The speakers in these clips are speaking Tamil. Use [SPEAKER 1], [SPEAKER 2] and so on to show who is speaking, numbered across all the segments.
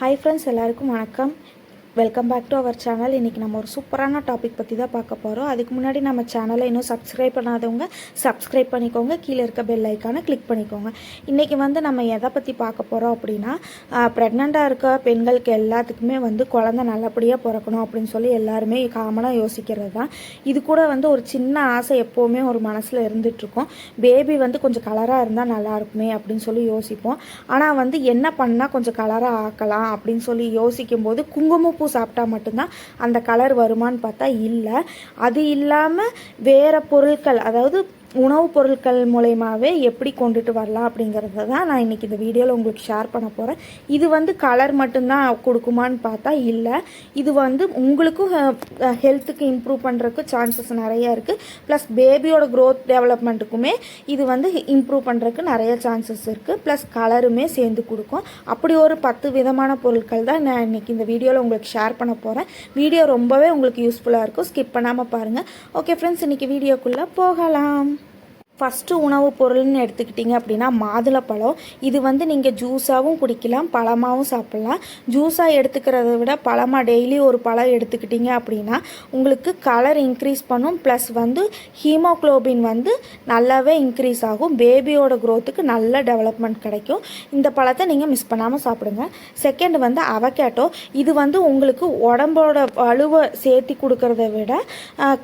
[SPEAKER 1] ஹாய் ஃப்ரெண்ட்ஸ், எல்லாருக்கும் வணக்கம். Welcome back to our channel. இன்றைக்கி நம்ம ஒரு சூப்பரான டாபிக் பற்றி தான் பார்க்க போகிறோம். அதுக்கு முன்னாடி நம்ம சேனலை இன்னும் சப்ஸ்கிரைப் பண்ணாதவங்க சப்ஸ்கிரைப் பண்ணிக்கோங்க. கீழே இருக்க பெல் ஐக்கானை கிளிக் பண்ணிக்கோங்க. இன்றைக்கி நம்ம எதை பற்றி பார்க்க போகிறோம் அப்படின்னா, ப்ரெக்னெண்ட்டாக இருக்க பெண்களுக்கு எல்லாத்துக்குமே குழந்தை நல்லபடியாக பிறக்கணும் அப்படின்னு சொல்லி எல்லாருமே காமனாக யோசிக்கிறது தான். இது கூட ஒரு சின்ன ஆசை எப்போவுமே ஒரு மனசில் இருந்துகிட்ருக்கோம். பேபி கொஞ்சம் கலராக இருந்தால் நல்லாயிருக்குமே அப்படின்னு சொல்லி யோசிப்போம். ஆனால் என்ன பண்ணால் கொஞ்சம் கலராக ஆக்கலாம் அப்படின்னு சொல்லி யோசிக்கும்போது குங்குமப்பூ சாப்பிட்டா மட்டும்தான் அந்த கலர் வருமானு பார்த்தா இல்லை. அது இல்லாமல் வேறு பொருட்கள், அதாவது உணவுப் பொருட்கள் மூலயமாவே எப்படி கொண்டுட்டு வரலாம் அப்படிங்கிறத தான் நான் இன்றைக்கி இந்த வீடியோவில் உங்களுக்கு ஷேர் பண்ண போகிறேன். இது கலர் மட்டும்தான் கொடுக்குமான்னு பார்த்தா இல்லை. இது உங்களுக்கும் ஹெல்த்துக்கு இம்ப்ரூவ் பண்ணுறதுக்கு சான்சஸ் நிறையா இருக்குது. ப்ளஸ் பேபியோட க்ரோத் டெவலப்மெண்ட்டுக்குமே இது இம்ப்ரூவ் பண்ணுறதுக்கு நிறைய சான்சஸ் இருக்குது. ப்ளஸ் கலருமே சேர்ந்து கொடுக்கும். அப்படி ஒரு 10 விதமான பொருட்கள் தான் நான் இன்றைக்கி இந்த வீடியோவில் உங்களுக்கு ஷேர் பண்ண போகிறேன். வீடியோ ரொம்பவே உங்களுக்கு யூஸ்ஃபுல்லாக இருக்கும். ஸ்கிப் பண்ணாமல் பாருங்கள். ஓகே ஃப்ரெண்ட்ஸ், இன்றைக்கி வீடியோக்குள்ளே போகலாம். ஃபஸ்ட்டு உணவுப் பொருள்னு எடுத்துக்கிட்டிங்க அப்படின்னா மாதுளப்பழம். இது நீங்கள் ஜூஸாகவும் குடிக்கலாம், பழமாகவும் சாப்பிட்லாம். ஜூஸாக எடுத்துக்கிறத விட பழமாக டெய்லி ஒரு பழம் எடுத்துக்கிட்டிங்க அப்படின்னா உங்களுக்கு கலர் இன்க்ரீஸ் பண்ணும். ப்ளஸ் ஹீமோக்ளோபின் நல்லாவே இன்க்ரீஸ் ஆகும். பேபியோட க்ரோத்துக்கு நல்ல டெவலப்மெண்ட் கிடைக்கும். இந்த பழத்தை நீங்கள் மிஸ் பண்ணாமல் சாப்பிடுங்க. Second avocado. இது உங்களுக்கு உடம்போட வலுவை சேர்த்தி கொடுக்கறத விட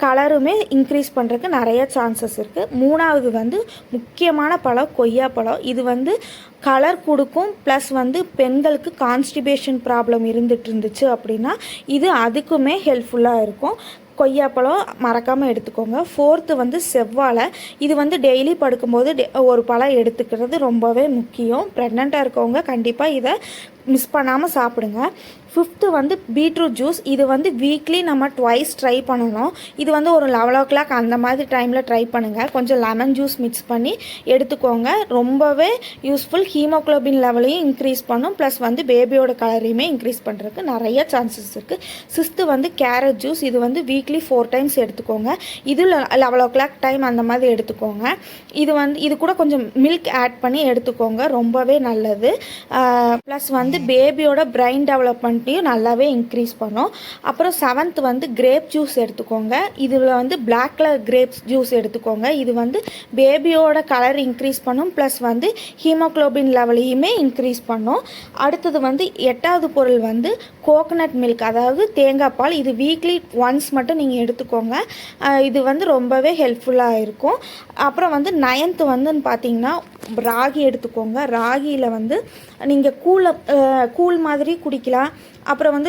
[SPEAKER 1] கலருமே இன்க்ரீஸ் பண்ணுறதுக்கு நிறைய சான்சஸ் இருக்குது. மூணாவது முக்கியமான பழம் கொய்யா பழம். இது கலர் கொடுக்கும். ப்ளஸ் பெண்களுக்கு கான்ஸ்டிபேஷன் ப்ராப்ளம் இருந்துட்டு அப்படின்னா இது அதுக்குமே ஹெல்ப்ஃபுல்லாக இருக்கும். கொய்யாப்பழம் மறக்காமல் எடுத்துக்கோங்க. ஃபோர்த்து செவ்வாழை. இது டெய்லி படுக்கும்போது ஒரு பழம் எடுத்துக்கிறது ரொம்பவே முக்கியம். ப்ரெக்னெண்ட்டாக இருக்கவங்க கண்டிப்பாக இதை மிஸ் பண்ணாமல் சாப்பிடுங்க. Fifth beetroot juice. இது வீக்லி நம்ம ட்வைஸ் ட்ரை பண்ணணும். இது ஒரு 11 o'clock அந்த மாதிரி டைமில் ட்ரை பண்ணுங்கள். கொஞ்சம் லெமன் ஜூஸ் மிக்ஸ் பண்ணி எடுத்துக்கோங்க. ரொம்பவே யூஸ்ஃபுல். ஹீமோக்ளோபின் லெவலையும் இன்க்ரீஸ் பண்ணும். ப்ளஸ் பேபியோட கலரையுமே இன்க்ரீஸ் பண்ணுறதுக்கு நிறைய சான்சஸ் இருக்குது. Sixth carrot juice. இது வீக்லி 4 times எடுத்துக்கோங்க. இது 11 o'clock டைம் அந்த மாதிரி எடுத்துக்கோங்க. இது கூட கொஞ்சம் மில்க் ஆட் பண்ணி எடுத்துக்கோங்க. ரொம்பவே நல்லது. ப்ளஸ் பேபியோட பிரெயின் டெவலப்மெண்ட்டையும் நல்லாவே இன்க்ரீஸ் பண்ணும். அப்புறம் 7th கிரேப் ஜூஸ் எடுத்துக்கோங்க. இதில் பிளாக் கலர் கிரேப்ஸ் ஜூஸ் எடுத்துக்கோங்க. இது பேபியோட கலர் இன்க்ரீஸ் பண்ணும். ப்ளஸ் ஹீமோக்ளோபின் லெவலையுமே இன்க்ரீஸ் பண்ணும். அடுத்தது 8வது பொருள் கோகனட் மில்க், அதாவது தேங்காய் பால். இது வீக்லி ஒன்ஸ் மட்டும் நீங்கள் எடுத்துக்கோங்க. இது ரொம்பவே ஹெல்ப்ஃபுல்லாக இருக்கும். அப்புறம் 9th பார்த்தீங்கன்னா ராகி எடுத்துக்கோங்க. ராகியில் நீங்கள் கூழ் மாதிரி குடிக்கலாம். அப்புறம்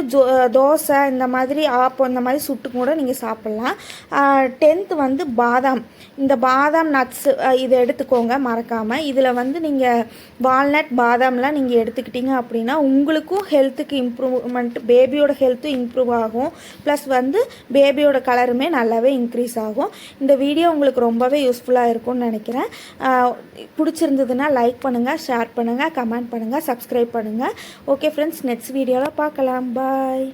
[SPEAKER 1] தோசை இந்த மாதிரி ஆப்பம் இந்த மாதிரி சுட்டு கூட நீங்கள் சாப்பிட்லாம். 10th பாதாம். இந்த பாதாம் நட்ஸு இதை எடுத்துக்கோங்க மறக்காமல். இதில் நீங்கள் வால்நட் பாதாம்லாம் நீங்கள் எடுத்துக்கிட்டீங்க அப்படின்னா உங்களுக்கும் ஹெல்த்துக்கு இம்ப்ரூவ்மெண்ட், பேபியோட ஹெல்த்தும் இம்ப்ரூவ் ஆகும். ப்ளஸ் பேபியோட கலருமே நல்லாவே இன்க்ரீஸ் ஆகும். இந்த வீடியோ உங்களுக்கு ரொம்பவே யூஸ்ஃபுல்லாக இருக்கும்னு நினைக்கிறேன். பிடிச்சிருந்ததுன்னா லைக் பண்ணுங்கள், ஷேர் பண்ணுங்கள், கமெண்ட் பண்ணுங்கள், சப்ஸ்கிரைப் பண்ணுங்கள். ஓகே ஃப்ரெண்ட்ஸ், நெக்ஸ்ட் வீடியோவில் பார்க்கலாம். பாய்.